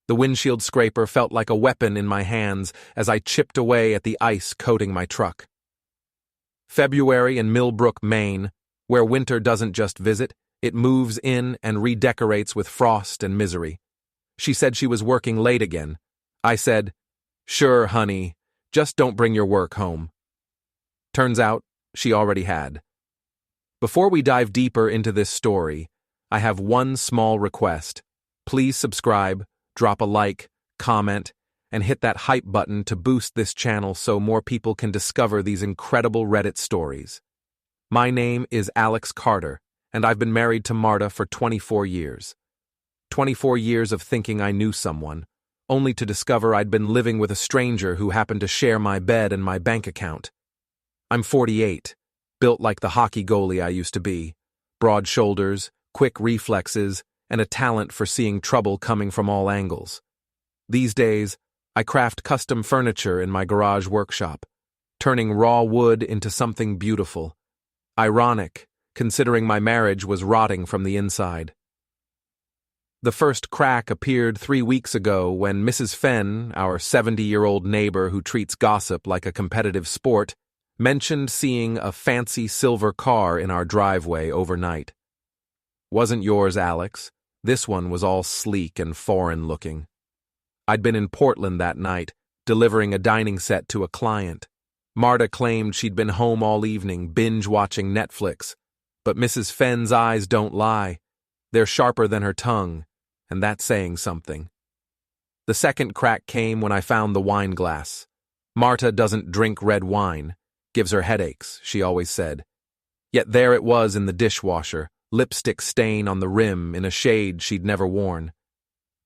The windshield scraper felt like a weapon in my hands as I chipped away at the ice coating my truck. February in Millbrook, Maine, where winter doesn't just visit, it moves in and redecorates with frost and misery. She said she was working late again. I said, "Sure, honey, just don't bring your work home." Turns out, she already had. Before we dive deeper into this story, I have one small request. Please subscribe, drop a like, comment, and hit that hype button to boost this channel so more people can discover these incredible Reddit stories. My name is Alex Carter, and I've been married to Marta for 24 years. 24 years of thinking I knew someone, only to discover I'd been living with a stranger who happened to share my bed and my bank account. I'm 48, built like the hockey goalie I used to be, broad shoulders, quick reflexes, and a talent for seeing trouble coming from all angles. These days, I craft custom furniture in my garage workshop, turning raw wood into something beautiful. Ironic, considering my marriage was rotting from the inside. The first crack appeared 3 weeks ago when Mrs. Fenn, our 70-year-old neighbor who treats gossip like a competitive sport, mentioned seeing a fancy silver car in our driveway overnight. Wasn't yours, Alex. This one was all sleek and foreign-looking. I'd been in Portland that night, delivering a dining set to a client. Marta claimed she'd been home all evening, binge-watching Netflix. But Mrs. Fenn's eyes don't lie. They're sharper than her tongue, and that's saying something. The second crack came when I found the wine glass. Marta doesn't drink red wine. Gives her headaches, she always said. Yet there it was in the dishwasher, lipstick stain on the rim in a shade she'd never worn.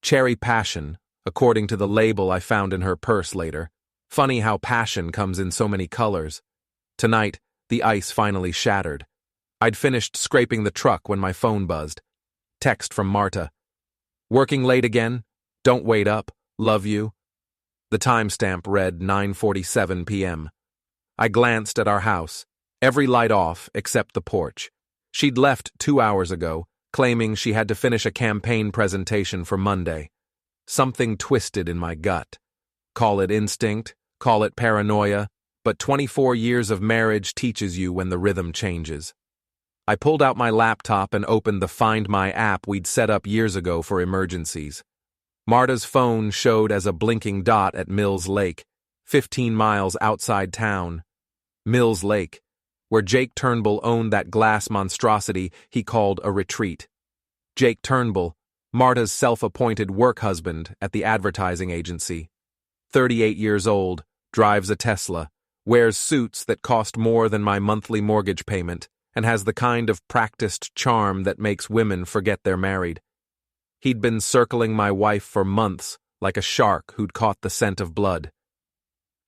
Cherry Passion, according to the label I found in her purse later. Funny how passion comes in so many colors. Tonight, the ice finally shattered. I'd finished scraping the truck when my phone buzzed. Text from Marta. "Working late again? Don't wait up. Love you." The timestamp read 9:47 p.m. I glanced at our house. Every light off except the porch. She'd left 2 hours ago, claiming she had to finish a campaign presentation for Monday. Something twisted in my gut. Call it instinct, call it paranoia, but 24 years of marriage teaches you when the rhythm changes. I pulled out my laptop and opened the Find My app we'd set up years ago for emergencies. Marta's phone showed as a blinking dot at Mills Lake, 15 miles outside town. Mills Lake, where Jake Turnbull owned that glass monstrosity he called a retreat. Jake Turnbull, Marta's self-appointed work husband at the advertising agency. 38 years old, drives a Tesla, wears suits that cost more than my monthly mortgage payment, and has the kind of practiced charm that makes women forget they're married. He'd been circling my wife for months, like a shark who'd caught the scent of blood.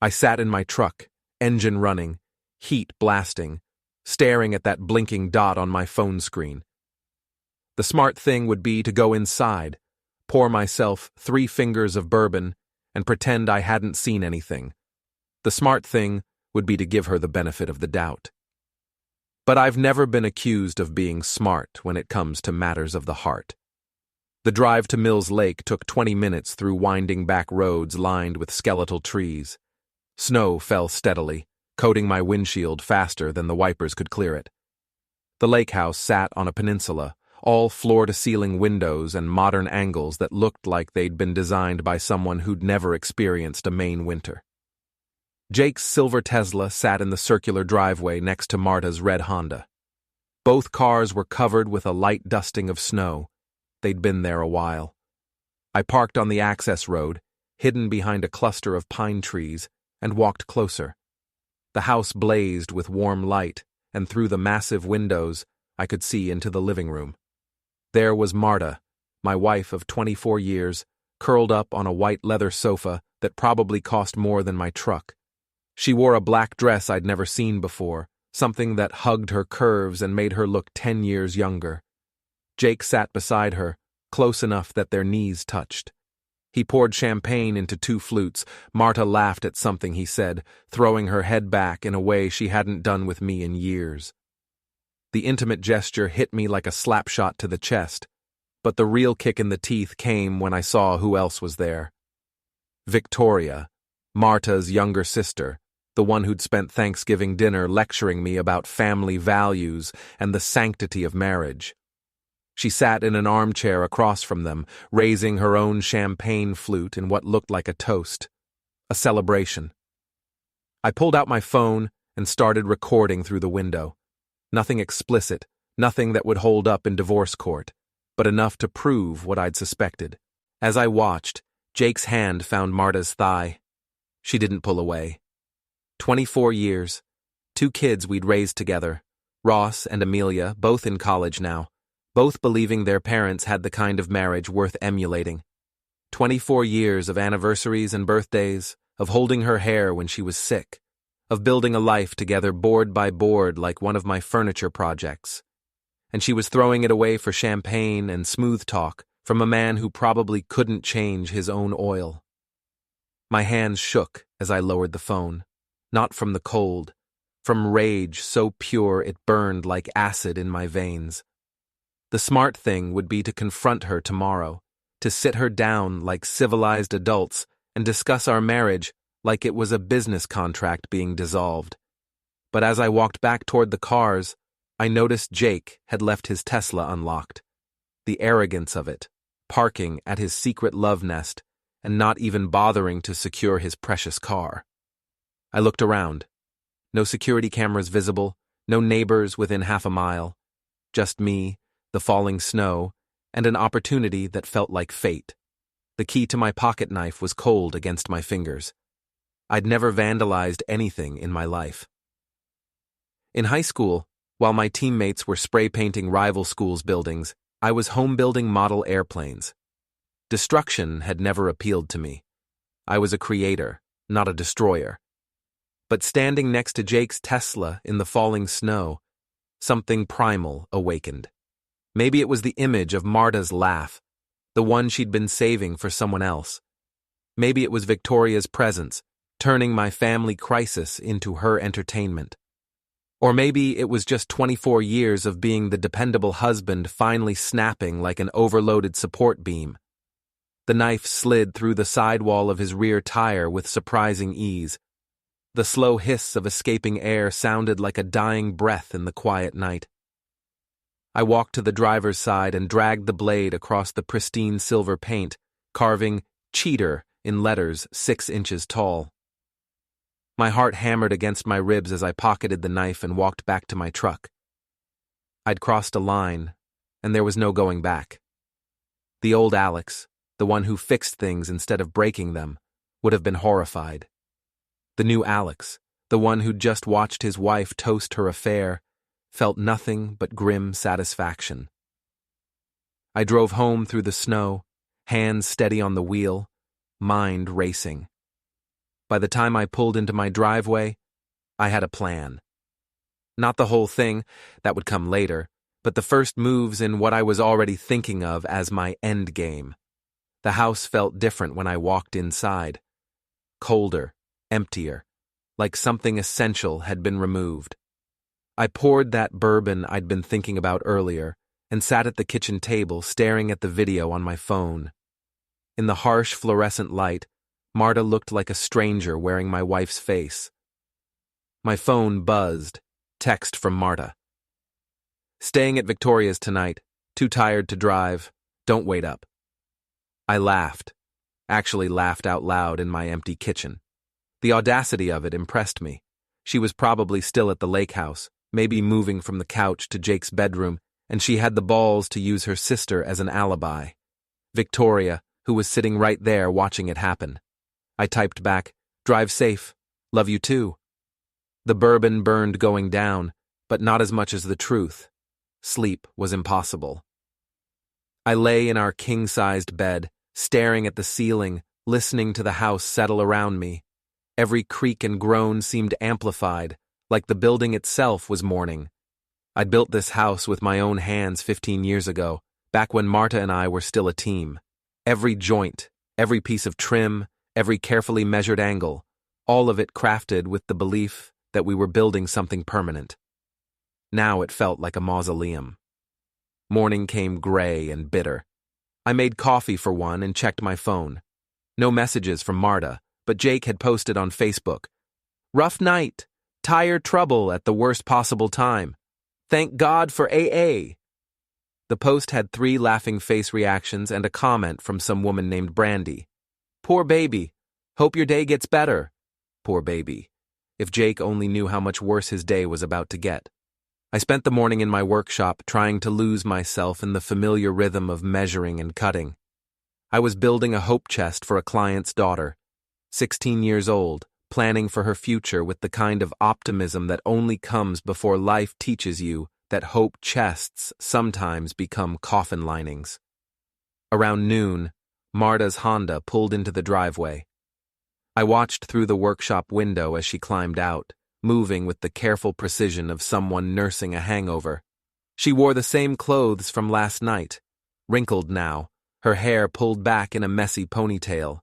I sat in my truck, engine running, heat blasting, staring at that blinking dot on my phone screen. The smart thing would be to go inside, pour myself 3 fingers of bourbon, and pretend I hadn't seen anything. The smart thing would be to give her the benefit of the doubt. But I've never been accused of being smart when it comes to matters of the heart. The drive to Mills Lake took 20 minutes through winding back roads lined with skeletal trees. Snow fell steadily, coating my windshield faster than the wipers could clear it. The lake house sat on a peninsula, all floor-to-ceiling windows and modern angles that looked like they'd been designed by someone who'd never experienced a Maine winter. Jake's silver Tesla sat in the circular driveway next to Marta's red Honda. Both cars were covered with a light dusting of snow. They'd been there a while. I parked on the access road, hidden behind a cluster of pine trees, and walked closer. The house blazed with warm light, and through the massive windows, I could see into the living room. There was Marta, my wife of 24 years, curled up on a white leather sofa that probably cost more than my truck. She wore a black dress I'd never seen before, something that hugged her curves and made her look 10 years younger. Jake sat beside her, close enough that their knees touched. He poured champagne into 2 flutes. Marta laughed at something he said, throwing her head back in a way she hadn't done with me in years. The intimate gesture hit me like a slap shot to the chest. But the real kick in the teeth came when I saw who else was there. Victoria, Marta's younger sister, the one who'd spent Thanksgiving dinner lecturing me about family values and the sanctity of marriage. She sat in an armchair across from them, raising her own champagne flute in what looked like a toast, a celebration. I pulled out my phone and started recording through the window. Nothing explicit, nothing that would hold up in divorce court, but enough to prove what I'd suspected. As I watched, Jake's hand found Marta's thigh. She didn't pull away. 24 years, 2 kids we'd raised together, Ross and Amelia, both in college now, both believing their parents had the kind of marriage worth emulating. 24 years of anniversaries and birthdays, of holding her hair when she was sick, of building a life together board by board like one of my furniture projects. And she was throwing it away for champagne and smooth talk from a man who probably couldn't change his own oil. My hands shook as I lowered the phone, not from the cold, from rage so pure it burned like acid in my veins. The smart thing would be to confront her tomorrow, to sit her down like civilized adults and discuss our marriage like it was a business contract being dissolved. But as I walked back toward the cars, I noticed Jake had left his Tesla unlocked. The arrogance of it, parking at his secret love nest and not even bothering to secure his precious car. I looked around. No security cameras visible, no neighbors within half a mile. Just me, the falling snow, and an opportunity that felt like fate. The key to my pocket knife was cold against my fingers. I'd never vandalized anything in my life. In high school, while my teammates were spray painting rival schools' buildings, I was home building model airplanes. Destruction had never appealed to me. I was a creator, not a destroyer. But standing next to Jake's Tesla in the falling snow, something primal awakened. Maybe it was the image of Marta's laugh, the one she'd been saving for someone else. Maybe it was Victoria's presence, turning my family crisis into her entertainment. Or maybe it was just 24 years of being the dependable husband finally snapping like an overloaded support beam. The knife slid through the sidewall of his rear tire with surprising ease. The slow hiss of escaping air sounded like a dying breath in the quiet night. I walked to the driver's side and dragged the blade across the pristine silver paint, carving "Cheater" in letters 6 inches tall. My heart hammered against my ribs as I pocketed the knife and walked back to my truck. I'd crossed a line, and there was no going back. The old Alex, the one who fixed things instead of breaking them, would have been horrified. The new Alex, the one who'd just watched his wife toast her affair, felt nothing but grim satisfaction. I drove home through the snow, hands steady on the wheel, mind racing. By the time I pulled into my driveway, I had a plan. Not the whole thing, that would come later, but the first moves in what I was already thinking of as my end game. The house felt different when I walked inside. Colder, emptier, like something essential had been removed. I poured that bourbon I'd been thinking about earlier and sat at the kitchen table staring at the video on my phone. In the harsh fluorescent light, Marta looked like a stranger wearing my wife's face. My phone buzzed. Text from Marta. "Staying at Victoria's tonight. Too tired to drive. Don't wait up." I laughed. Actually laughed out loud in my empty kitchen. The audacity of it impressed me. She was probably still at the lake house, maybe moving from the couch to Jake's bedroom, and she had the balls to use her sister as an alibi. Victoria, who was sitting right there watching it happen. I typed back, "Drive safe. Love you too." The bourbon burned going down, but not as much as the truth. Sleep was impossible. I lay in our king-sized bed, staring at the ceiling, listening to the house settle around me. Every creak and groan seemed amplified, like the building itself was mourning. I'd built this house with my own hands 15 years ago, back when Marta and I were still a team. Every joint, every piece of trim, every carefully measured angle, all of it crafted with the belief that we were building something permanent. Now it felt like a mausoleum. Morning came gray and bitter. I made coffee for one and checked my phone. No messages from Marta, but Jake had posted on Facebook. Rough night. Tire trouble at the worst possible time. Thank God for AA. The post had 3 laughing face reactions and a comment from some woman named Brandy. Poor baby. Hope your day gets better. Poor baby. If Jake only knew how much worse his day was about to get. I spent the morning in my workshop trying to lose myself in the familiar rhythm of measuring and cutting. I was building a hope chest for a client's daughter, 16 years old, planning for her future with the kind of optimism that only comes before life teaches you that hope chests sometimes become coffin linings. Around noon, Marta's Honda pulled into the driveway. I watched through the workshop window as she climbed out, moving with the careful precision of someone nursing a hangover. She wore the same clothes from last night, wrinkled now, her hair pulled back in a messy ponytail.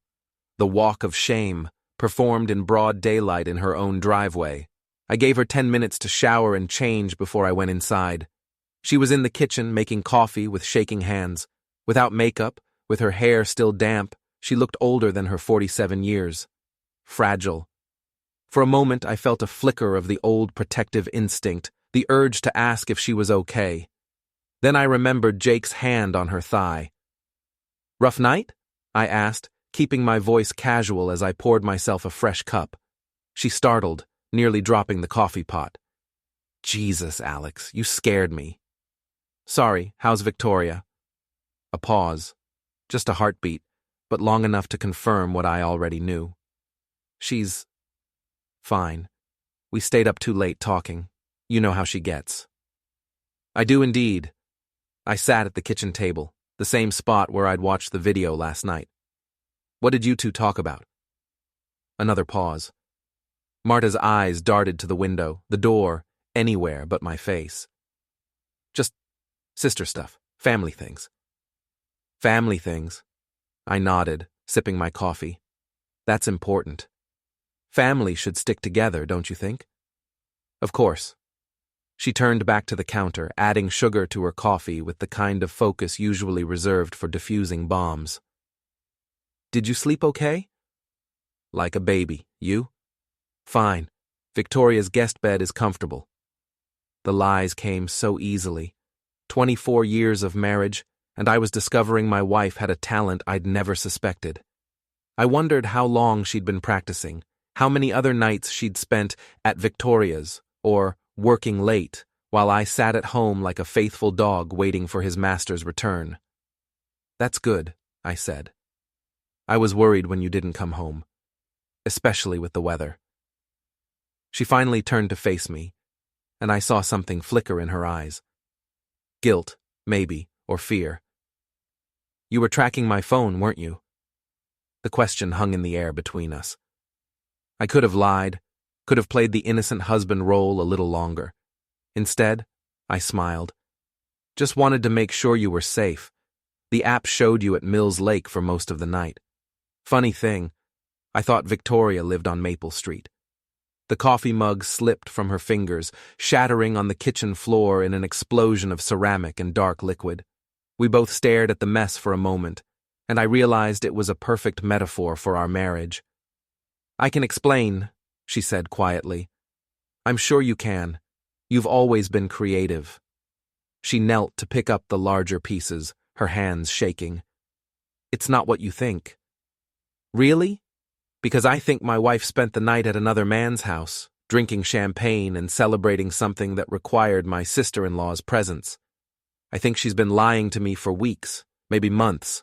The walk of shame, performed in broad daylight in her own driveway. I gave her 10 minutes to shower and change before I went inside. She was in the kitchen making coffee with shaking hands. Without makeup, with her hair still damp, she looked older than her 47 years. Fragile. For a moment, I felt a flicker of the old protective instinct, the urge to ask if she was okay. Then I remembered Jake's hand on her thigh. Rough night? I asked, keeping my voice casual as I poured myself a fresh cup. She startled, nearly dropping the coffee pot. Jesus, Alex, you scared me. Sorry, how's Victoria? A pause. Just a heartbeat, but long enough to confirm what I already knew. She's fine. We stayed up too late talking. You know how she gets. I do indeed. I sat at the kitchen table, the same spot where I'd watched the video last night. What did you two talk about? Another pause. Marta's eyes darted to the window, the door, anywhere but my face. Just sister stuff, family things. Family things. I nodded, sipping my coffee. That's important. Family should stick together, don't you think? Of course. She turned back to the counter, adding sugar to her coffee with the kind of focus usually reserved for diffusing bombs. Did you sleep okay? Like a baby. You? Fine. Victoria's guest bed is comfortable. The lies came so easily. 24 years of marriage, and I was discovering my wife had a talent I'd never suspected. I wondered how long she'd been practicing, how many other nights she'd spent at Victoria's, or working late, while I sat at home like a faithful dog waiting for his master's return. That's good, I said. I was worried when you didn't come home, especially with the weather. She finally turned to face me, and I saw something flicker in her eyes. Guilt, maybe, or fear. You were tracking my phone, weren't you? The question hung in the air between us. I could have lied, could have played the innocent husband role a little longer. Instead, I smiled. Just wanted to make sure you were safe. The app showed you at Mills Lake for most of the night. Funny thing, I thought Victoria lived on Maple Street. The coffee mug slipped from her fingers, shattering on the kitchen floor in an explosion of ceramic and dark liquid. We both stared at the mess for a moment, and I realized it was a perfect metaphor for our marriage. I can explain, she said quietly. I'm sure you can. You've always been creative. She knelt to pick up the larger pieces, her hands shaking. It's not what you think. Really? Because I think my wife spent the night at another man's house, drinking champagne and celebrating something that required my sister-in-law's presence. I think she's been lying to me for weeks, maybe months.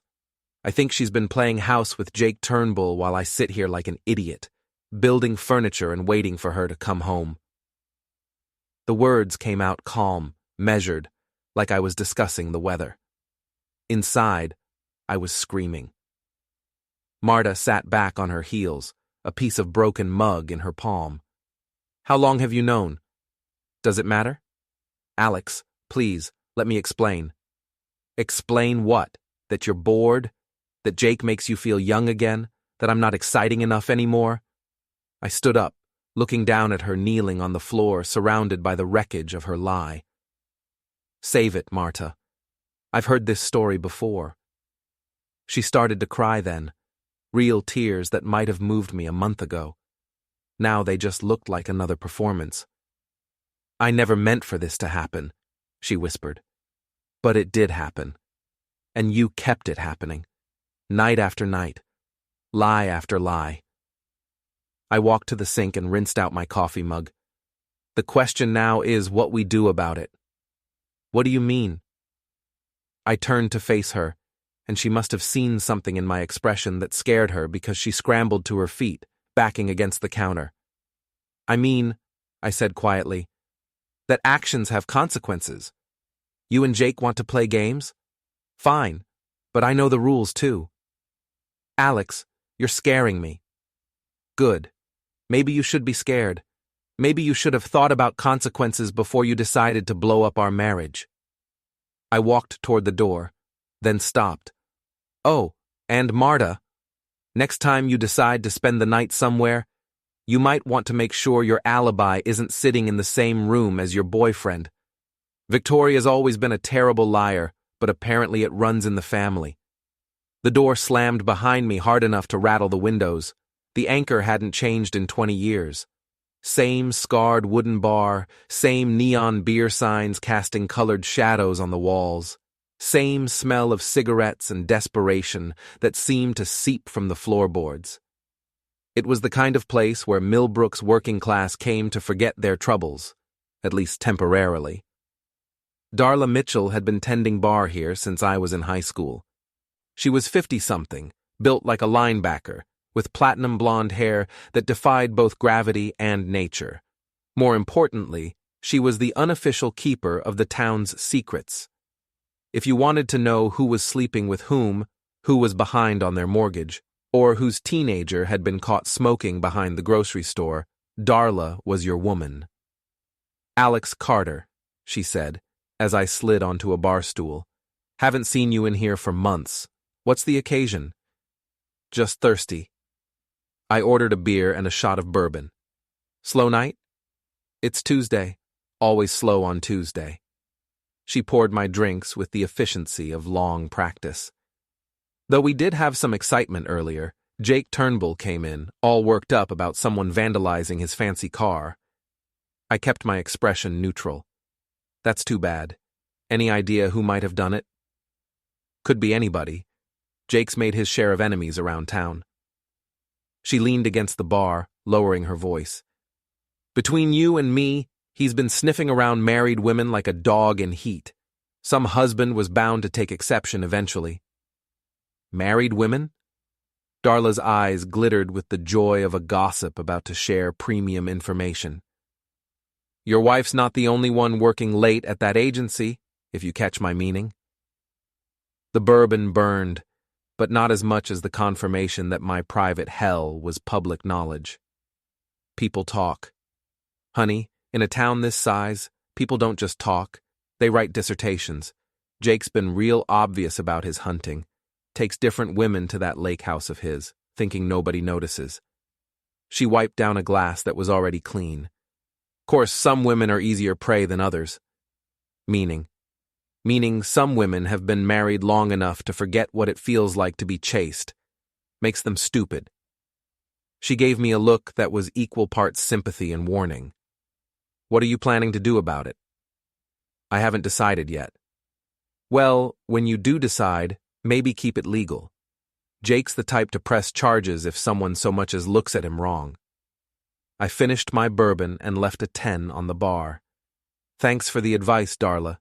I think she's been playing house with Jake Turnbull while I sit here like an idiot, building furniture and waiting for her to come home. The words came out calm, measured, like I was discussing the weather. Inside, I was screaming. Marta sat back on her heels, a piece of broken mug in her palm. How long have you known? Does it matter? Alex, please, let me explain. Explain what? That you're bored? That Jake makes you feel young again? That I'm not exciting enough anymore? I stood up, looking down at her kneeling on the floor, surrounded by the wreckage of her lie. Save it, Marta. I've heard this story before. She started to cry then, real tears that might have moved me a month ago. Now they just looked like another performance. "I never meant for this to happen," she whispered. "But it did happen. And you kept it happening. Night after night. Lie after lie." I walked to the sink and rinsed out my coffee mug. "The question now is what we do about it." "What do you mean?" I turned to face her, and she must have seen something in my expression that scared her because she scrambled to her feet, backing against the counter. "I mean," I said quietly, "that actions have consequences. You and Jake want to play games? Fine, but I know the rules too." "Alex, you're scaring me." "Good. Maybe you should be scared. Maybe you should have thought about consequences before you decided to blow up our marriage." I walked toward the door, then stopped. "Oh, and Marta, next time you decide to spend the night somewhere, you might want to make sure your alibi isn't sitting in the same room as your boyfriend. Victoria's always been a terrible liar, but apparently it runs in the family." The door slammed behind me hard enough to rattle the windows. The anchor hadn't changed in 20 years. Same scarred wooden bar, same neon beer signs casting colored shadows on the walls. Same smell of cigarettes and desperation that seemed to seep from the floorboards. It was the kind of place where Millbrook's working class came to forget their troubles, at least temporarily. Darla Mitchell had been tending bar here since I was in high school. She was 50-something, built like a linebacker, with platinum blonde hair that defied both gravity and nature. More importantly, she was the unofficial keeper of the town's secrets. If you wanted to know who was sleeping with whom, who was behind on their mortgage, or whose teenager had been caught smoking behind the grocery store, Darla was your woman. "Alex Carter," she said, as I slid onto a bar stool. "Haven't seen you in here for months. What's the occasion?" "Just thirsty." I ordered a beer and a shot of bourbon. "Slow night?" "It's Tuesday. Always slow on Tuesday." She poured my drinks with the efficiency of long practice. Though we did have some excitement earlier, Jake Turnbull came in, all worked up about someone vandalizing his fancy car. I kept my expression neutral. "That's too bad. Any idea who might have done it?" "Could be anybody. Jake's made his share of enemies around town." She leaned against the bar, lowering her voice. "Between you and me, he's been sniffing around married women like a dog in heat. Some husband was bound to take exception eventually." "Married women?" Darla's eyes glittered with the joy of a gossip about to share premium information. "Your wife's not the only one working late at that agency, if you catch my meaning." The bourbon burned, but not as much as the confirmation that my private hell was public knowledge. People talk. Honey, in a town this size, people don't just talk, they write dissertations. Jake's been real obvious about his hunting. Takes different women to that lake house of his, thinking nobody notices. She wiped down a glass that was already clean. Course, some women are easier prey than others. Meaning some women have been married long enough to forget what it feels like to be chased. Makes them stupid. She gave me a look that was equal parts sympathy and warning. "What are you planning to do about it?" "I haven't decided yet." "Well, when you do decide, maybe keep it legal. Jake's the type to press charges if someone so much as looks at him wrong." I finished my bourbon and left a 10 on the bar. "Thanks for the advice, Darla."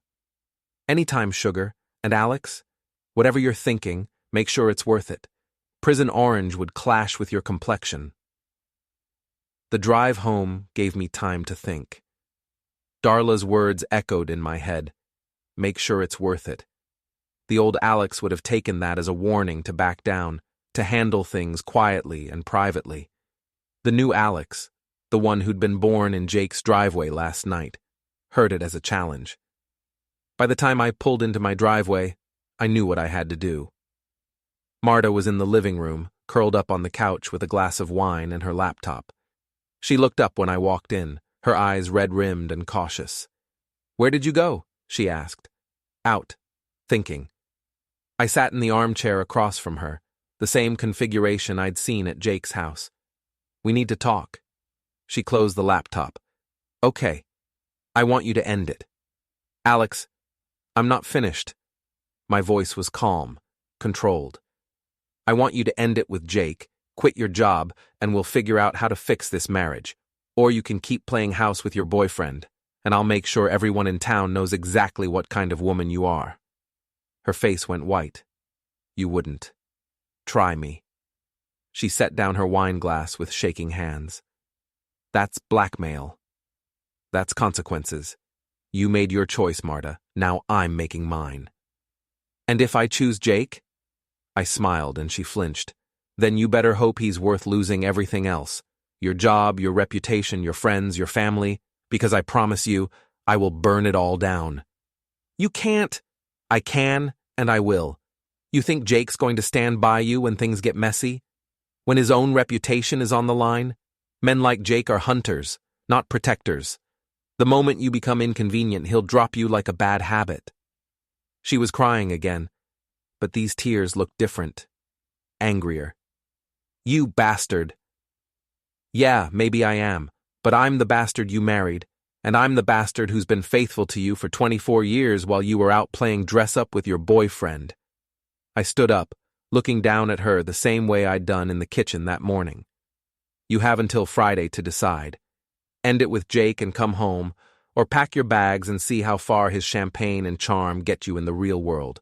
"Anytime, sugar. And Alex, whatever you're thinking, make sure it's worth it. Prison orange would clash with your complexion." The drive home gave me time to think. Darla's words echoed in my head. Make sure it's worth it. The old Alex would have taken that as a warning to back down, to handle things quietly and privately. The new Alex, the one who'd been born in Jake's driveway last night, heard it as a challenge. By the time I pulled into my driveway, I knew what I had to do. Marta was in the living room, curled up on the couch with a glass of wine and her laptop. She looked up when I walked in, her eyes red-rimmed and cautious. "Where did you go?" she asked. "Out. Thinking." I sat in the armchair across from her, the same configuration I'd seen at Jake's house. We need to talk. She closed the laptop. Okay. I want you to end it. Alex, I'm not finished. My voice was calm, controlled. I want you to end it with Jake, quit your job, and we'll figure out how to fix this marriage. Or you can keep playing house with your boyfriend, and I'll make sure everyone in town knows exactly what kind of woman you are. Her face went white. You wouldn't. Try me. She set down her wine glass with shaking hands. That's blackmail. That's consequences. You made your choice, Marta. Now I'm making mine. And if I choose Jake? I smiled and she flinched. Then you better hope he's worth losing everything else. Your job, your reputation, your friends, your family, because I promise you, I will burn it all down. You can't. I can, and I will. You think Jake's going to stand by you when things get messy? When his own reputation is on the line? Men like Jake are hunters, not protectors. The moment you become inconvenient, he'll drop you like a bad habit. She was crying again, but these tears looked different. Angrier. You bastard. Yeah, maybe I am, but I'm the bastard you married, and I'm the bastard who's been faithful to you for 24 years while you were out playing dress-up with your boyfriend. I stood up, looking down at her the same way I'd done in the kitchen that morning. You have until Friday to decide. End it with Jake and come home, or pack your bags and see how far his champagne and charm get you in the real world.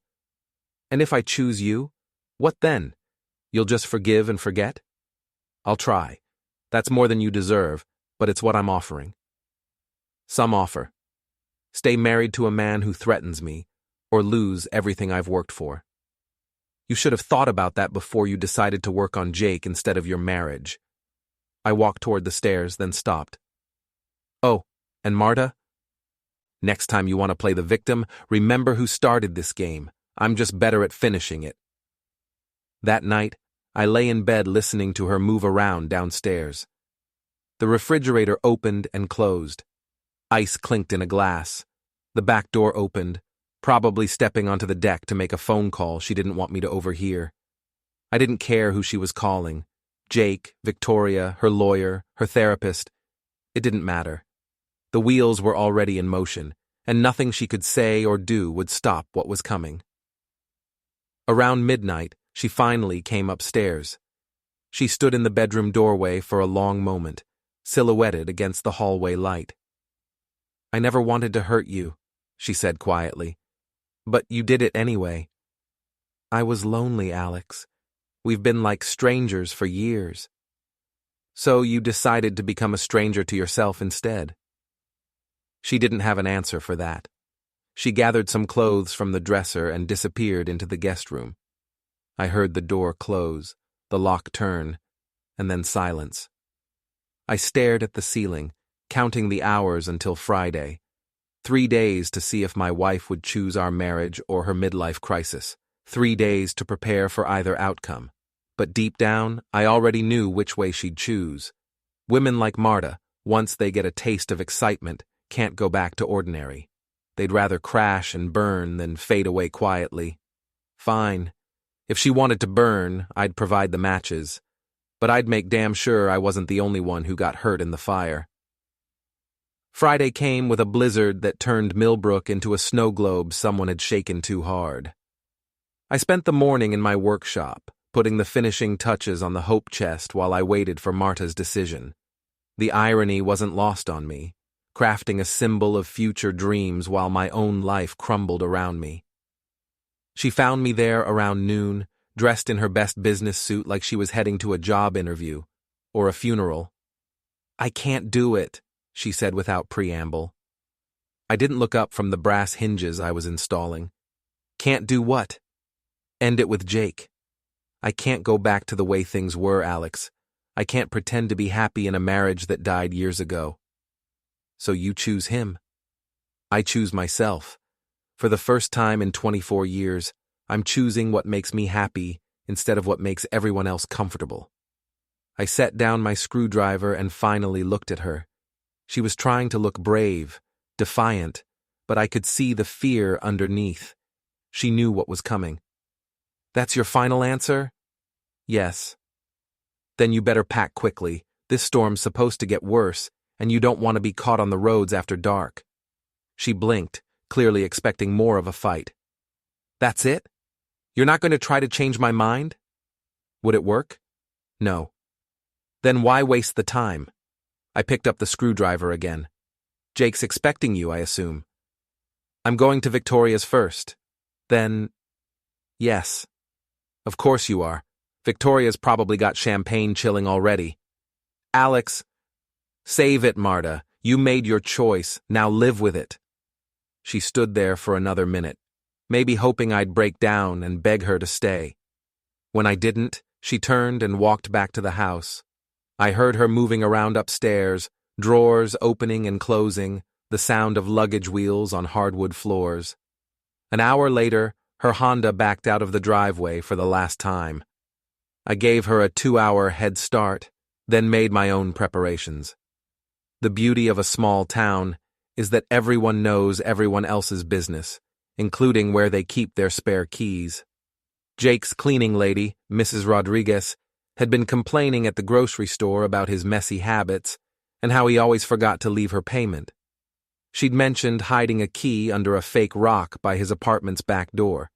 And if I choose you, what then? You'll just forgive and forget? I'll try. That's more than you deserve, but it's what I'm offering. Some offer. Stay married to a man who threatens me, or lose everything I've worked for. You should have thought about that before you decided to work on Jake instead of your marriage. I walked toward the stairs, then stopped. Oh, and Marta? Next time you want to play the victim, remember who started this game. I'm just better at finishing it. That night, I lay in bed listening to her move around downstairs. The refrigerator opened and closed. Ice clinked in a glass. The back door opened, probably stepping onto the deck to make a phone call she didn't want me to overhear. I didn't care who she was calling. Jake, Victoria, her lawyer, her therapist. It didn't matter. The wheels were already in motion, and nothing she could say or do would stop what was coming. Around midnight, she finally came upstairs. She stood in the bedroom doorway for a long moment, silhouetted against the hallway light. I never wanted to hurt you, she said quietly. But you did it anyway. I was lonely, Alex. We've been like strangers for years. So you decided to become a stranger to yourself instead. She didn't have an answer for that. She gathered some clothes from the dresser and disappeared into the guest room. I heard the door close, the lock turn, and then silence. I stared at the ceiling, counting the hours until Friday. 3 days to see if my wife would choose our marriage or her midlife crisis. 3 days to prepare for either outcome. But deep down, I already knew which way she'd choose. Women like Marta, once they get a taste of excitement, can't go back to ordinary. They'd rather crash and burn than fade away quietly. Fine. If she wanted to burn, I'd provide the matches. But I'd make damn sure I wasn't the only one who got hurt in the fire. Friday came with a blizzard that turned Millbrook into a snow globe someone had shaken too hard. I spent the morning in my workshop, putting the finishing touches on the hope chest while I waited for Marta's decision. The irony wasn't lost on me, crafting a symbol of future dreams while my own life crumbled around me. She found me there around noon, dressed in her best business suit like she was heading to a job interview or a funeral. I can't do it, she said without preamble. I didn't look up from the brass hinges I was installing. Can't do what? End it with Jake. I can't go back to the way things were, Alex. I can't pretend to be happy in a marriage that died years ago. So you choose him. I choose myself. For the first time in 24 years, I'm choosing what makes me happy instead of what makes everyone else comfortable. I set down my screwdriver and finally looked at her. She was trying to look brave, defiant, but I could see the fear underneath. She knew what was coming. That's your final answer? Yes. Then you better pack quickly. This storm's supposed to get worse, and you don't want to be caught on the roads after dark. She blinked, clearly expecting more of a fight. That's it? You're not going to try to change my mind? Would it work? No. Then why waste the time? I picked up the screwdriver again. Jake's expecting you, I assume. I'm going to Victoria's first. Then, yes. Of course you are. Victoria's probably got champagne chilling already. Alex, save it, Marta. You made your choice. Now live with it. She stood there for another minute, maybe hoping I'd break down and beg her to stay. When I didn't, she turned and walked back to the house. I heard her moving around upstairs, drawers opening and closing, the sound of luggage wheels on hardwood floors. An hour later, her Honda backed out of the driveway for the last time. I gave her a 2-hour head start, then made my own preparations. The beauty of a small town is that everyone knows everyone else's business, including where they keep their spare keys. Jake's cleaning lady, Mrs. Rodriguez, had been complaining at the grocery store about his messy habits and how he always forgot to leave her payment. She'd mentioned hiding a key under a fake rock by his apartment's back door.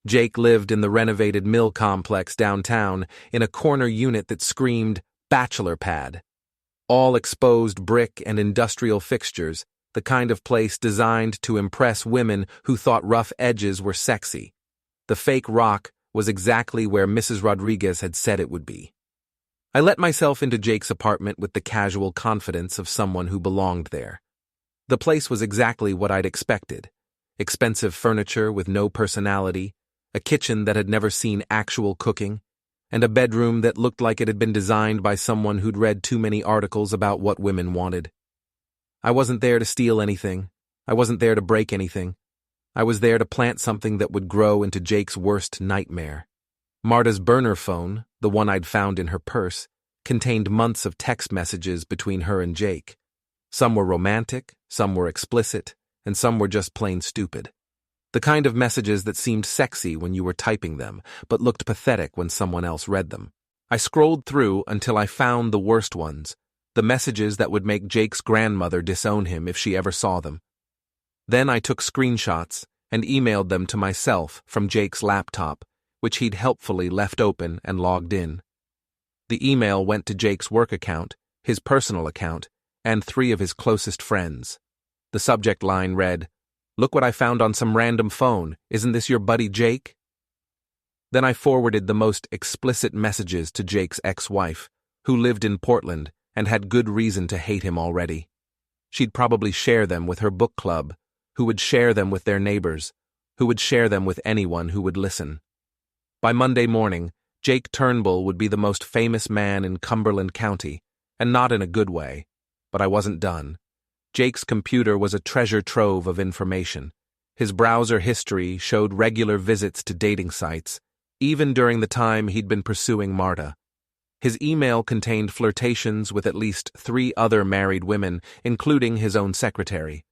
Jake lived in the renovated mill complex downtown in a corner unit that screamed bachelor pad. All exposed brick and industrial fixtures, the kind of place designed to impress women who thought rough edges were sexy. The fake rock was exactly where Mrs. Rodriguez had said it would be. I let myself into Jake's apartment with the casual confidence of someone who belonged there. The place was exactly what I'd expected. Expensive furniture with no personality, a kitchen that had never seen actual cooking, and a bedroom that looked like it had been designed by someone who'd read too many articles about what women wanted. I wasn't there to steal anything. I wasn't there to break anything. I was there to plant something that would grow into Jake's worst nightmare. Marta's burner phone, the one I'd found in her purse, contained months of text messages between her and Jake. Some were romantic, some were explicit, and some were just plain stupid. The kind of messages that seemed sexy when you were typing them, but looked pathetic when someone else read them. I scrolled through until I found the worst ones, the messages that would make Jake's grandmother disown him if she ever saw them. Then I took screenshots and emailed them to myself from Jake's laptop, which he'd helpfully left open and logged in. The email went to Jake's work account, his personal account, and 3 of his closest friends. The subject line read, "Look what I found on some random phone. Isn't this your buddy Jake?" Then I forwarded the most explicit messages to Jake's ex-wife, who lived in Portland and had good reason to hate him already. She'd probably share them with her book club, who would share them with their neighbors, who would share them with anyone who would listen. By Monday morning, Jake Turnbull would be the most famous man in Cumberland County, and not in a good way. But I wasn't done. Jake's computer was a treasure trove of information. His browser history showed regular visits to dating sites, even during the time he'd been pursuing Marta. His email contained flirtations with at least 3 other married women, including his own secretary.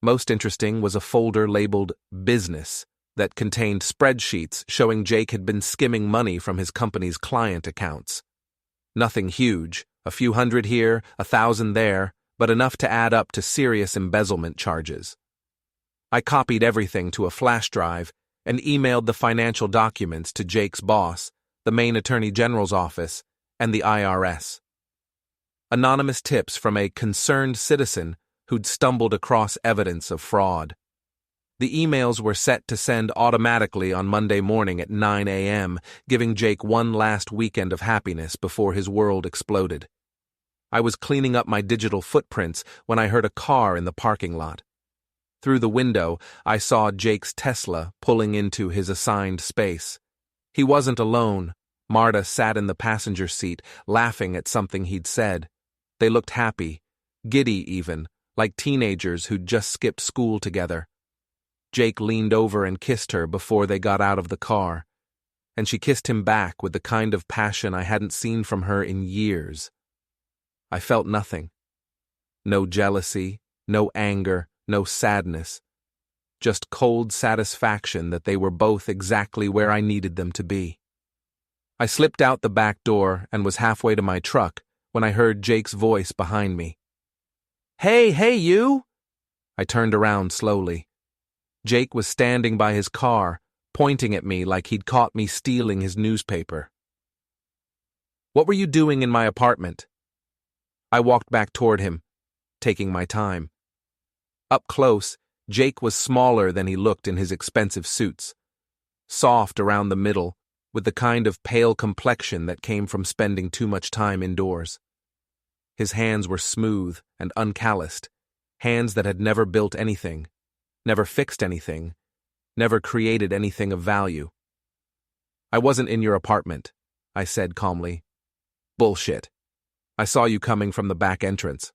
Most interesting was a folder labeled Business that contained spreadsheets showing Jake had been skimming money from his company's client accounts. Nothing huge, a few hundred here, 1,000 there, but enough to add up to serious embezzlement charges. I copied everything to a flash drive and emailed the financial documents to Jake's boss, the Maine Attorney General's office, and the IRS. Anonymous tips from a concerned citizen who'd stumbled across evidence of fraud. The emails were set to send automatically on Monday morning at 9 a.m., giving Jake one last weekend of happiness before his world exploded. I was cleaning up my digital footprints when I heard a car in the parking lot. Through the window, I saw Jake's Tesla pulling into his assigned space. He wasn't alone. Marta sat in the passenger seat, laughing at something he'd said. They looked happy, giddy even, like teenagers who'd just skipped school together. Jake leaned over and kissed her before they got out of the car, and she kissed him back with the kind of passion I hadn't seen from her in years. I felt nothing. No jealousy, no anger, no sadness. just cold satisfaction that they were both exactly where I needed them to be. I slipped out the back door and was halfway to my truck when I heard Jake's voice behind me. Hey, you! I turned around slowly. Jake was standing by his car, pointing at me like he'd caught me stealing his newspaper. What were you doing in my apartment? I walked back toward him, taking my time. Up close, Jake was smaller than he looked in his expensive suits. Soft around the middle, with the kind of pale complexion that came from spending too much time indoors. His hands were smooth and uncalloused, hands that had never built anything, never fixed anything, never created anything of value. I wasn't in your apartment, I said calmly. Bullshit. I saw you coming from the back entrance.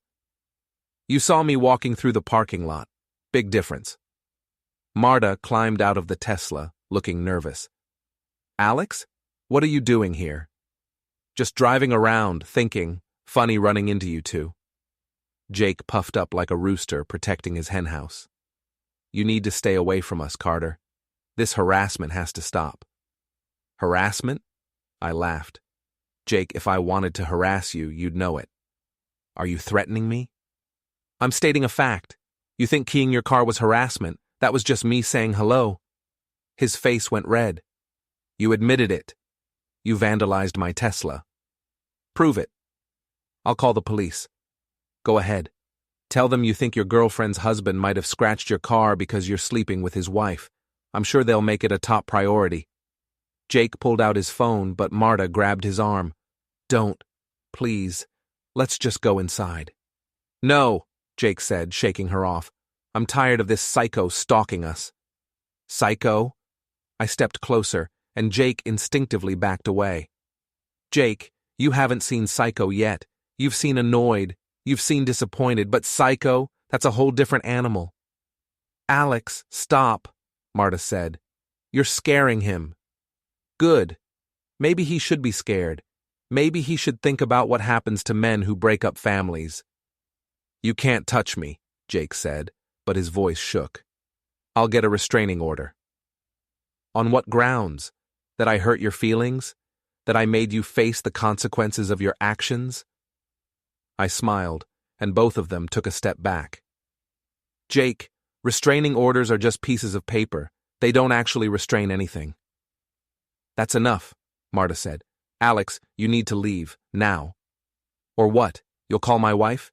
You saw me walking through the parking lot. Big difference. Marta climbed out of the Tesla, looking nervous. Alex, what are you doing here? Just driving around, thinking, funny running into you two. Jake puffed up like a rooster protecting his henhouse. You need to stay away from us, Carter. This harassment has to stop. Harassment? I laughed. Jake, if I wanted to harass you, you'd know it. Are you threatening me? I'm stating a fact. You think keying your car was harassment. That was just me saying hello. His face went red. You admitted it. You vandalized my Tesla. Prove it. I'll call the police. Go ahead. Tell them you think your girlfriend's husband might have scratched your car because you're sleeping with his wife. I'm sure they'll make it a top priority. Jake pulled out his phone, but Marta grabbed his arm. Don't. Please. Let's just go inside. No, Jake said, shaking her off. I'm tired of this psycho stalking us. Psycho? I stepped closer, and Jake instinctively backed away. Jake, you haven't seen Psycho yet. You've seen annoyed. You've seen disappointed, but Psycho, that's a whole different animal. Alex, stop, Marta said. You're scaring him. Good. Maybe he should be scared. Maybe he should think about what happens to men who break up families. You can't touch me, Jake said, but his voice shook. I'll get a restraining order. On what grounds? That I hurt your feelings? That I made you face the consequences of your actions? I smiled, and both of them took a step back. Jake, restraining orders are just pieces of paper. They don't actually restrain anything. That's enough, Marta said. Alex, you need to leave, now. Or what? You'll call my wife?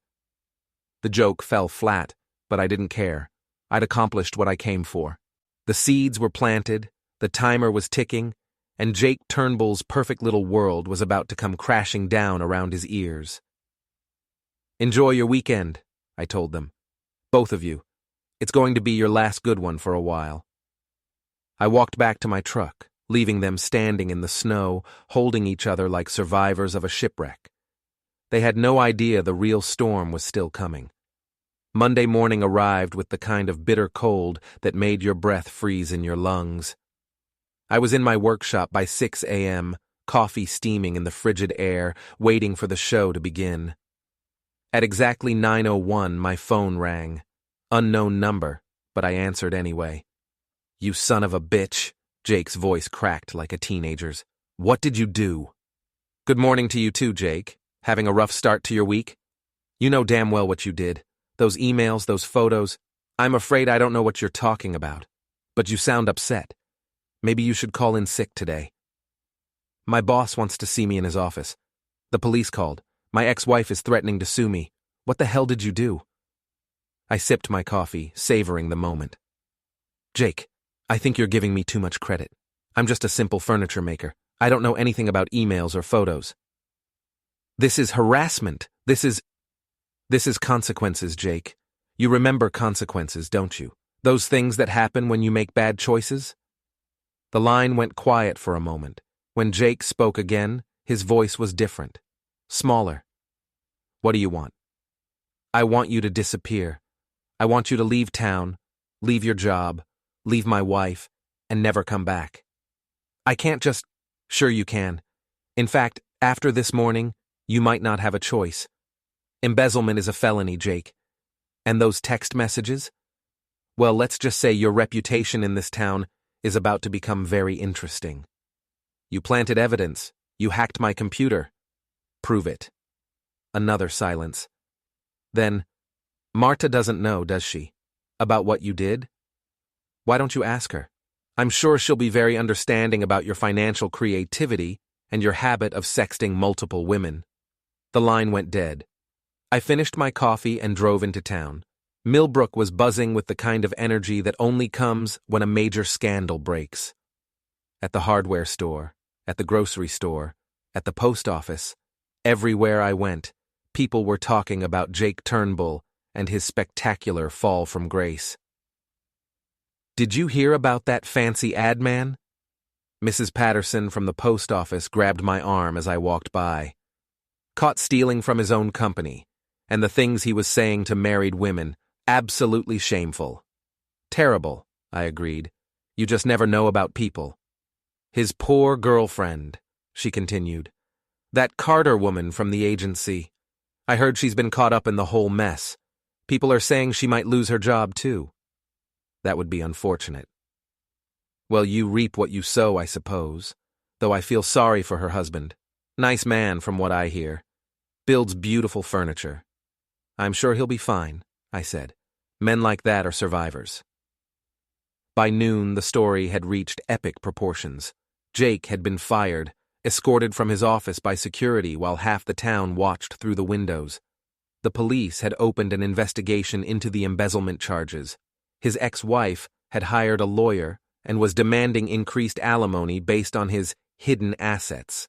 The joke fell flat, but I didn't care. I'd accomplished what I came for. The seeds were planted, the timer was ticking, and Jake Turnbull's perfect little world was about to come crashing down around his ears. Enjoy your weekend, I told them. Both of you. It's going to be your last good one for a while. I walked back to my truck, leaving them standing in the snow, holding each other like survivors of a shipwreck. They had no idea the real storm was still coming. Monday morning arrived with the kind of bitter cold that made your breath freeze in your lungs. I was in my workshop by 6 a.m., coffee steaming in the frigid air, waiting for the show to begin. At exactly 9:01, my phone rang. Unknown number, but I answered anyway. You son of a bitch, Jake's voice cracked like a teenager's. What did you do? Good morning to you too, Jake. Having a rough start to your week? You know damn well what you did. Those emails, those photos. I'm afraid I don't know what you're talking about. But you sound upset. Maybe you should call in sick today. My boss wants to see me in his office. The police called. My ex-wife is threatening to sue me. What the hell did you do? I sipped my coffee, savoring the moment. Jake, I think you're giving me too much credit. I'm just a simple furniture maker. I don't know anything about emails or photos. This is harassment. This is consequences, Jake. You remember consequences, don't you? Those things that happen when you make bad choices? The line went quiet for a moment. When Jake spoke again, his voice was different. Smaller. What do you want? I want you to disappear. I want you to leave town, leave your job, leave my wife, and never come back. I can't just... Sure you can. In fact, after this morning, you might not have a choice. Embezzlement is a felony, Jake. And those text messages? Well, let's just say your reputation in this town is about to become very interesting. You planted evidence. You hacked my computer. Prove it. Another silence. Then, Marta doesn't know, does she? About what you did? Why don't you ask her? I'm sure she'll be very understanding about your financial creativity and your habit of sexting multiple women. The line went dead. I finished my coffee and drove into town. Millbrook was buzzing with the kind of energy that only comes when a major scandal breaks. At the hardware store, at the grocery store, at the post office, everywhere I went, people were talking about Jake Turnbull and his spectacular fall from grace. Did you hear about that fancy ad man? Mrs. Patterson from the post office grabbed my arm as I walked by. Caught stealing from his own company, and the things he was saying to married women, absolutely shameful. Terrible, I agreed. You just never know about people. His poor girlfriend, she continued. That Carter woman from the agency. I heard she's been caught up in the whole mess. People are saying she might lose her job, too. That would be unfortunate. Well, you reap what you sow, I suppose, though I feel sorry for her husband. Nice man, from what I hear. Builds beautiful furniture. I'm sure he'll be fine, I said. Men like that are survivors. By noon, the story had reached epic proportions. Jake had been fired, escorted from his office by security while half the town watched through the windows. The police had opened an investigation into the embezzlement charges. His ex-wife had hired a lawyer and was demanding increased alimony based on his hidden assets.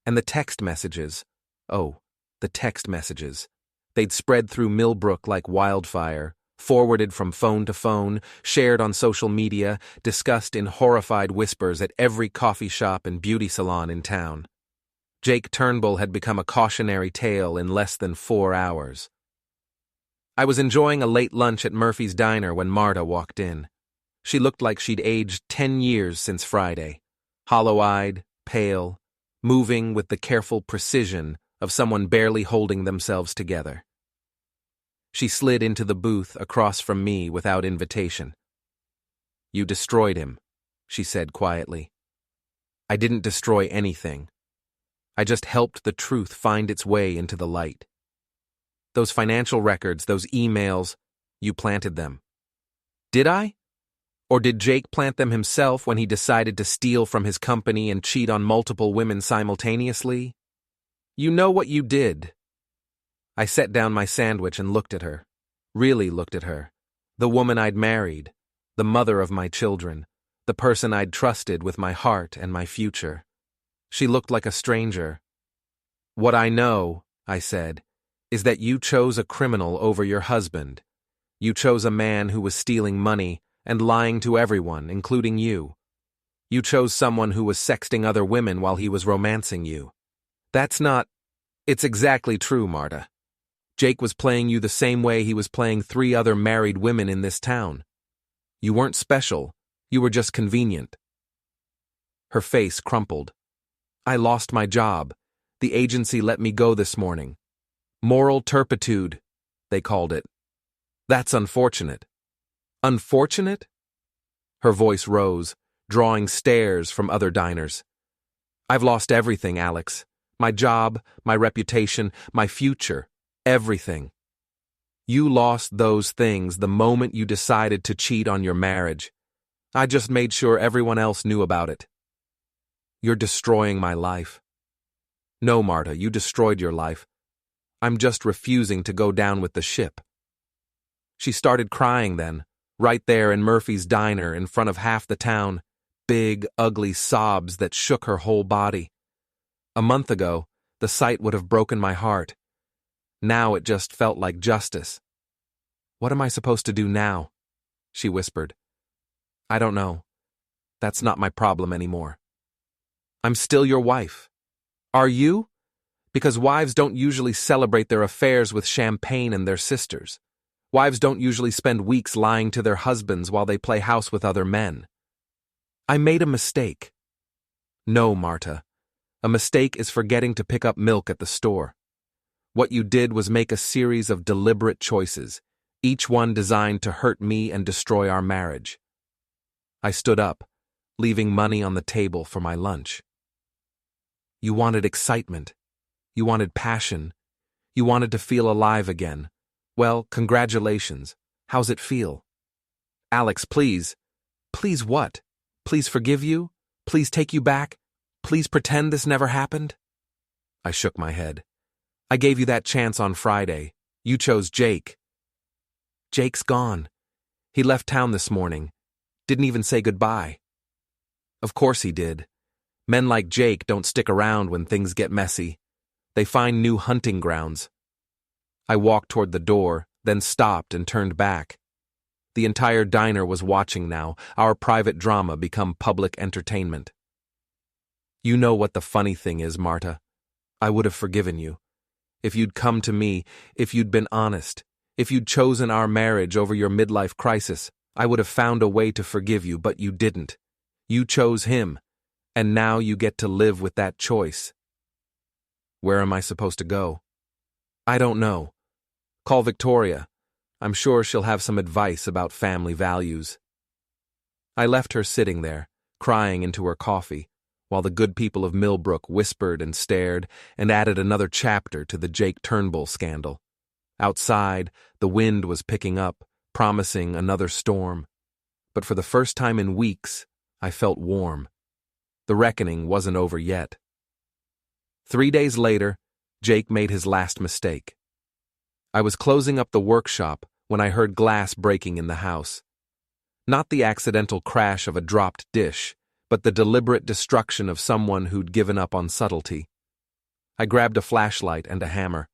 And the text messages. Oh, the text messages. They'd spread through Millbrook like wildfire, forwarded from phone to phone, shared on social media, discussed in horrified whispers at every coffee shop and beauty salon in town. Jake Turnbull had become a cautionary tale in less than 4 hours. I was enjoying a late lunch at Murphy's Diner when Marta walked in. She looked like she'd aged 10 years since Friday, hollow-eyed, pale, moving with the careful precision of someone barely holding themselves together. She slid into the booth across from me without invitation. You destroyed him, she said quietly. I didn't destroy anything. I just helped the truth find its way into the light. Those financial records, those emails, you planted them. Did I? Or did Jake plant them himself when he decided to steal from his company and cheat on multiple women simultaneously? You know what you did. I set down my sandwich and looked at her. Really looked at her. The woman I'd married. The mother of my children. The person I'd trusted with my heart and my future. She looked like a stranger. What I know, I said, is that you chose a criminal over your husband. You chose a man who was stealing money and lying to everyone, including you. You chose someone who was sexting other women while he was romancing you. That's not... It's exactly true, Marta. Jake was playing you the same way he was playing 3 other married women in this town. You weren't special. You were just convenient. Her face crumpled. I lost my job. The agency let me go this morning. Moral turpitude, they called it. That's unfortunate. Unfortunate? Her voice rose, drawing stares from other diners. I've lost everything, Alex. My job, my reputation, my future, everything. You lost those things the moment you decided to cheat on your marriage. I just made sure everyone else knew about it. You're destroying my life. No, Marta, you destroyed your life. I'm just refusing to go down with the ship. She started crying then, right there in Murphy's Diner in front of half the town, big, ugly sobs that shook her whole body. A month ago, the sight would have broken my heart. Now it just felt like justice. What am I supposed to do now? She whispered. I don't know. That's not my problem anymore. I'm still your wife. Are you? Because wives don't usually celebrate their affairs with champagne and their sisters. Wives don't usually spend weeks lying to their husbands while they play house with other men. I made a mistake. No, Marta. A mistake is forgetting to pick up milk at the store. What you did was make a series of deliberate choices, each one designed to hurt me and destroy our marriage. I stood up, leaving money on the table for my lunch. You wanted excitement. You wanted passion. You wanted to feel alive again. Well, congratulations. How's it feel? Alex, please. Please what? Please forgive you? Please take you back? Please pretend this never happened? I shook my head. I gave you that chance on Friday. You chose Jake. Jake's gone. He left town this morning. Didn't even say goodbye. Of course he did. Men like Jake don't stick around when things get messy. They find new hunting grounds. I walked toward the door, then stopped and turned back. The entire diner was watching now, our private drama become public entertainment. You know what the funny thing is, Marta. I would have forgiven you. If you'd come to me, if you'd been honest, if you'd chosen our marriage over your midlife crisis, I would have found a way to forgive you, but you didn't. You chose him, and now you get to live with that choice. Where am I supposed to go? I don't know. Call Victoria. I'm sure she'll have some advice about family values. I left her sitting there, crying into her coffee, while the good people of Millbrook whispered and stared and added another chapter to the Jake Turnbull scandal. Outside, the wind was picking up, promising another storm. But for the first time in weeks, I felt warm. The reckoning wasn't over yet. 3 days later, Jake made his last mistake. I was closing up the workshop when I heard glass breaking in the house. Not the accidental crash of a dropped dish, but the deliberate destruction of someone who'd given up on subtlety. I grabbed a flashlight and a hammer,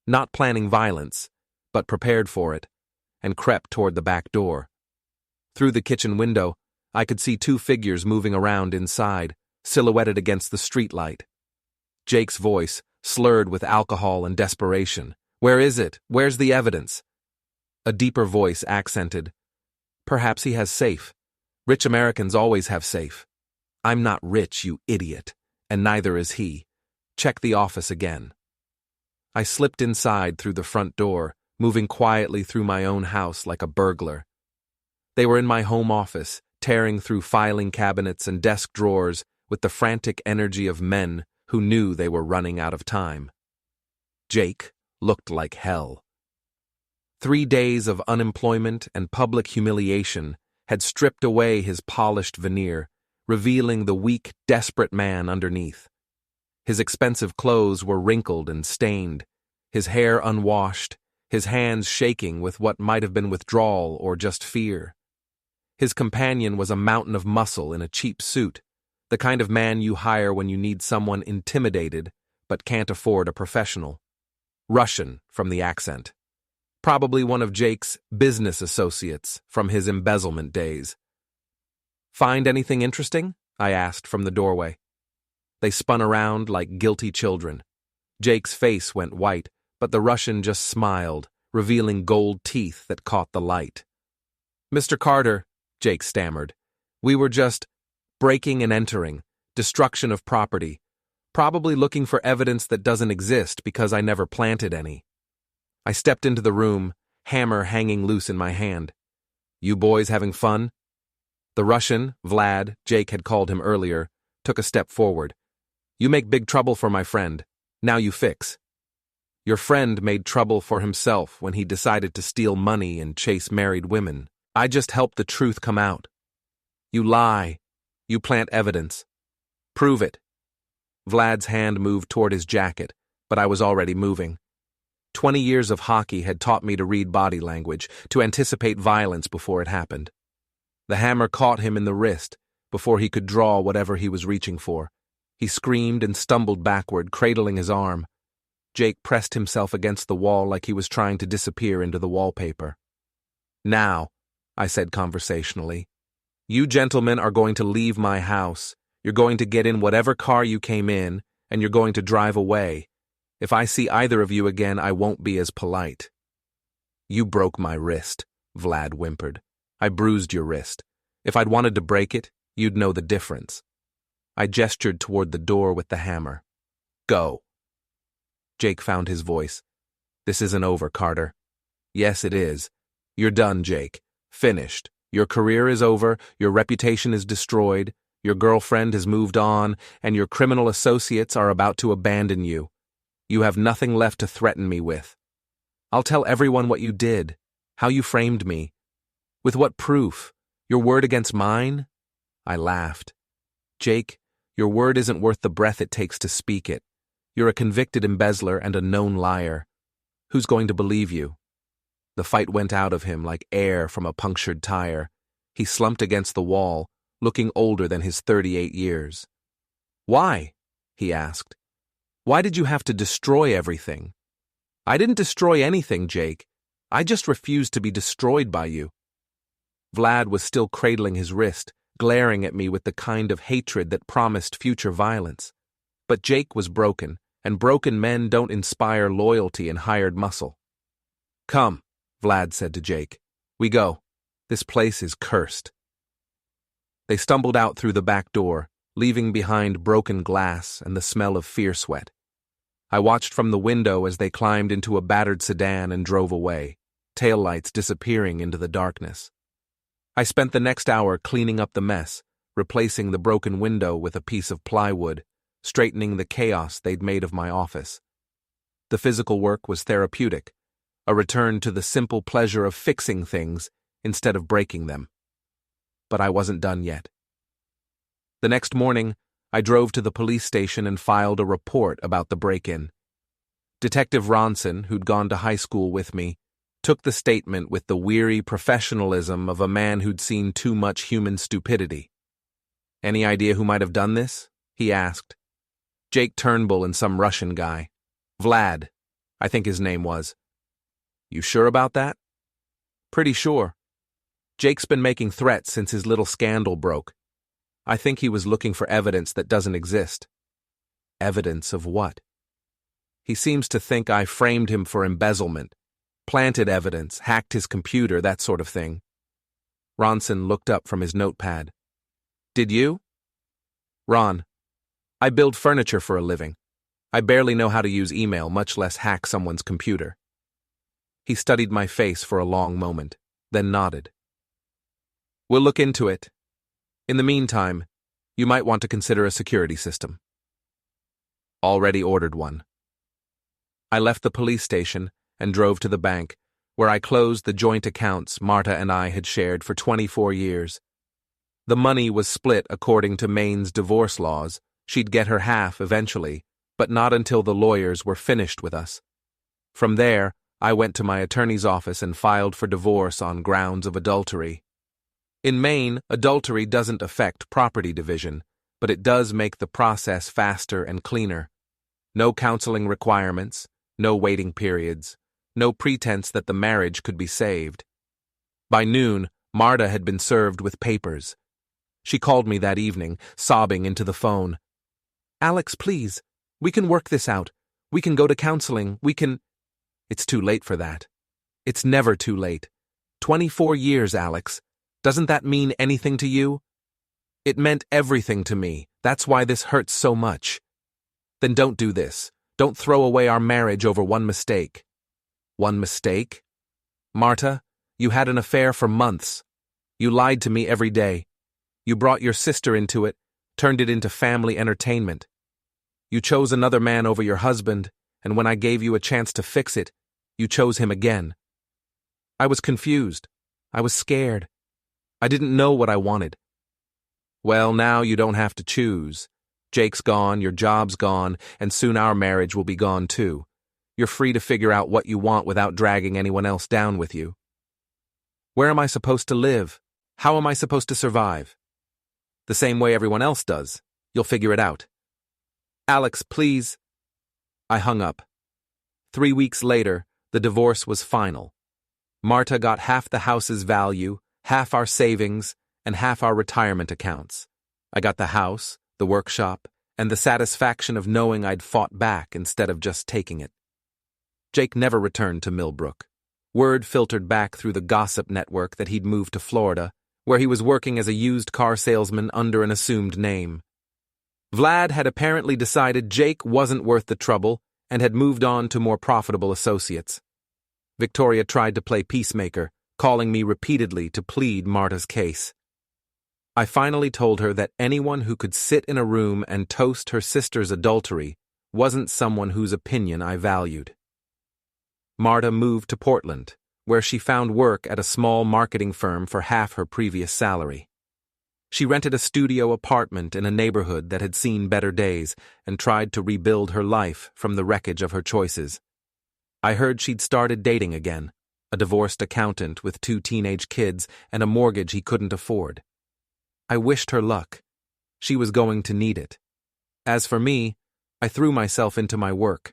not planning violence, but prepared for it, and crept toward the back door. Through the kitchen window, I could see 2 figures moving around inside, silhouetted against the streetlight. Jake's voice, slurred with alcohol and desperation. Where is it? Where's the evidence? A deeper voice accented. Perhaps he has safe. Rich Americans always have safe. I'm not rich, you idiot, and neither is he. Check the office again. I slipped inside through the front door, moving quietly through my own house like a burglar. They were in my home office, tearing through filing cabinets and desk drawers with the frantic energy of men who knew they were running out of time. Jake looked like hell. 3 days of unemployment and public humiliation had stripped away his polished veneer, revealing the weak, desperate man underneath. His expensive clothes were wrinkled and stained, his hair unwashed, his hands shaking with what might have been withdrawal or just fear. His companion was a mountain of muscle in a cheap suit, the kind of man you hire when you need someone intimidated but can't afford a professional. Russian from the accent. Probably one of Jake's business associates from his embezzlement days. Find anything interesting? I asked from the doorway. They spun around like guilty children. Jake's face went white, but the Russian just smiled, revealing gold teeth that caught the light. Mr. Carter, Jake stammered, we were just breaking and entering, destruction of property, probably looking for evidence that doesn't exist because I never planted any. I stepped into the room, hammer hanging loose in my hand. You boys having fun? The Russian, Vlad, Jake had called him earlier, took a step forward. You make big trouble for my friend. Now you fix. Your friend made trouble for himself when he decided to steal money and chase married women. I just helped the truth come out. You lie. You plant evidence. Prove it. Vlad's hand moved toward his jacket, but I was already moving. 20 years of hockey had taught me to read body language, to anticipate violence before it happened. The hammer caught him in the wrist before he could draw whatever he was reaching for. He screamed and stumbled backward, cradling his arm. Jake pressed himself against the wall like he was trying to disappear into the wallpaper. Now, I said conversationally, you gentlemen are going to leave my house. You're going to get in whatever car you came in, and you're going to drive away. If I see either of you again, I won't be as polite. You broke my wrist, Vlad whimpered. I bruised your wrist. If I'd wanted to break it, you'd know the difference. I gestured toward the door with the hammer. Go. Jake found his voice. This isn't over, Carter. Yes, it is. You're done, Jake. Finished. Your career is over, your reputation is destroyed, your girlfriend has moved on, and your criminal associates are about to abandon you. You have nothing left to threaten me with. I'll tell everyone what you did, how you framed me. With what proof? Your word against mine? I laughed. Jake, your word isn't worth the breath it takes to speak it. You're a convicted embezzler and a known liar. Who's going to believe you? The fight went out of him like air from a punctured tire. He slumped against the wall, looking older than his 38 years. Why? He asked. Why did you have to destroy everything? I didn't destroy anything, Jake. I just refused to be destroyed by you. Vlad was still cradling his wrist, glaring at me with the kind of hatred that promised future violence. But Jake was broken, and broken men don't inspire loyalty in hired muscle. Come, Vlad said to Jake. We go. This place is cursed. They stumbled out through the back door, leaving behind broken glass and the smell of fear sweat. I watched from the window as they climbed into a battered sedan and drove away, taillights disappearing into the darkness. I spent the next hour cleaning up the mess, replacing the broken window with a piece of plywood, straightening the chaos they'd made of my office. The physical work was therapeutic, a return to the simple pleasure of fixing things instead of breaking them. But I wasn't done yet. The next morning, I drove to the police station and filed a report about the break-in. Detective Ronson, who'd gone to high school with me, took the statement with the weary professionalism of a man who'd seen too much human stupidity. Any idea who might have done this? He asked. Jake Turnbull and some Russian guy. Vlad, I think his name was. You sure about that? Pretty sure. Jake's been making threats since his little scandal broke. I think he was looking for evidence that doesn't exist. Evidence of what? He seems to think I framed him for embezzlement, planted evidence, hacked his computer, that sort of thing. Ronson looked up from his notepad. Did you? Ron, I build furniture for a living. I barely know how to use email, much less hack someone's computer. He studied my face for a long moment, then nodded. We'll look into it. In the meantime, you might want to consider a security system. Already ordered one. I left the police station and drove to the bank, where I closed the joint accounts Marta and I had shared for 24 years. The money was split according to Maine's divorce laws. She'd get her half eventually, but not until the lawyers were finished with us. From there, I went to my attorney's office and filed for divorce on grounds of adultery. In Maine, adultery doesn't affect property division, but it does make the process faster and cleaner. No counseling requirements, no waiting periods, no pretense that the marriage could be saved. By noon, Marta had been served with papers. She called me that evening, sobbing into the phone. Alex, please, we can work this out. We can go to counseling. We can... It's too late for that. It's never too late. 24 years, Alex. Doesn't that mean anything to you? It meant everything to me. That's why this hurts so much. Then don't do this. Don't throw away our marriage over one mistake. One mistake? Marta, you had an affair for months. You lied to me every day. You brought your sister into it, turned it into family entertainment. You chose another man over your husband, and when I gave you a chance to fix it, you chose him again. I was confused. I was scared. I didn't know what I wanted. Well, now you don't have to choose. Jake's gone, your job's gone, and soon our marriage will be gone too. You're free to figure out what you want without dragging anyone else down with you. Where am I supposed to live? How am I supposed to survive? The same way everyone else does. You'll figure it out. Alex, please. I hung up. 3 weeks later, the divorce was final. Marta got half the house's value, half our savings, and half our retirement accounts. I got the house, the workshop, and the satisfaction of knowing I'd fought back instead of just taking it. Jake never returned to Millbrook. Word filtered back through the gossip network that he'd moved to Florida, where he was working as a used car salesman under an assumed name. Vlad had apparently decided Jake wasn't worth the trouble and had moved on to more profitable associates. Victoria tried to play peacemaker, calling me repeatedly to plead Marta's case. I finally told her that anyone who could sit in a room and toast her sister's adultery wasn't someone whose opinion I valued. Marta moved to Portland, where she found work at a small marketing firm for half her previous salary. She rented a studio apartment in a neighborhood that had seen better days and tried to rebuild her life from the wreckage of her choices. I heard she'd started dating again, a divorced accountant with 2 teenage kids and a mortgage he couldn't afford. I wished her luck. She was going to need it. As for me, I threw myself into my work.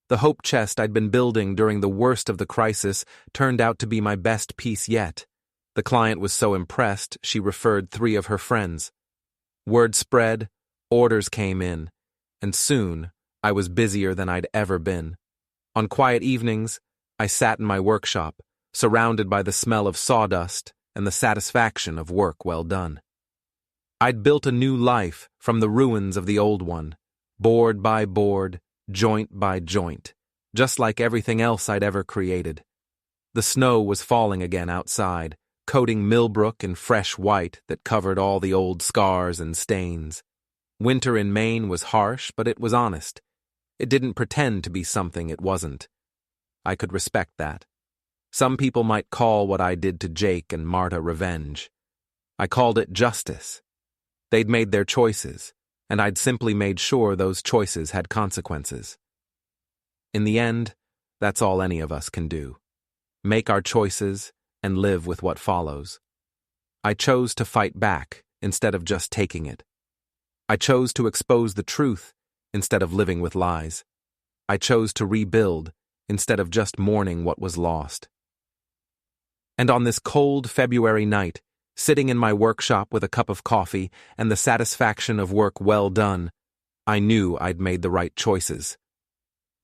The hope chest I'd been building during the worst of the crisis turned out to be my best piece yet. The client was so impressed, she referred 3 of her friends. Word spread, orders came in, and soon I was busier than I'd ever been. On quiet evenings, I sat in my workshop, surrounded by the smell of sawdust and the satisfaction of work well done. I'd built a new life from the ruins of the old one, board by board, joint by joint, just like everything else I'd ever created. The snow was falling again outside, coating Millbrook in fresh white that covered all the old scars and stains. Winter in Maine was harsh, but it was honest. It didn't pretend to be something it wasn't. I could respect that. Some people might call what I did to Jake and Marta revenge. I called it justice. They'd made their choices, and I'd simply made sure those choices had consequences. In the end, that's all any of us can do. Make our choices and live with what follows. I chose to fight back instead of just taking it. I chose to expose the truth instead of living with lies. I chose to rebuild instead of just mourning what was lost. And on this cold February night, sitting in my workshop with a cup of coffee and the satisfaction of work well done, I knew I'd made the right choices.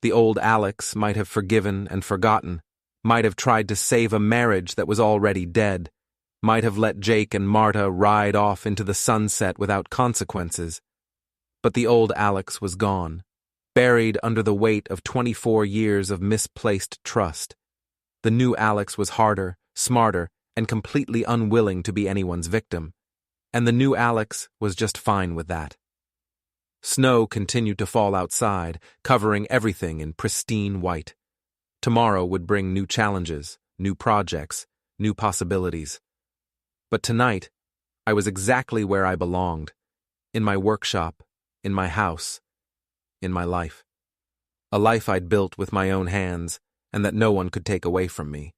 The old Alex might have forgiven and forgotten, might have tried to save a marriage that was already dead, might have let Jake and Marta ride off into the sunset without consequences. But the old Alex was gone, buried under the weight of 24 years of misplaced trust. The new Alex was harder, smarter, and completely unwilling to be anyone's victim, and the new Alex was just fine with that. Snow continued to fall outside, covering everything in pristine white. Tomorrow would bring new challenges, new projects, new possibilities. But tonight, I was exactly where I belonged, in my workshop, in my house, in my life. A life I'd built with my own hands, and that no one could take away from me.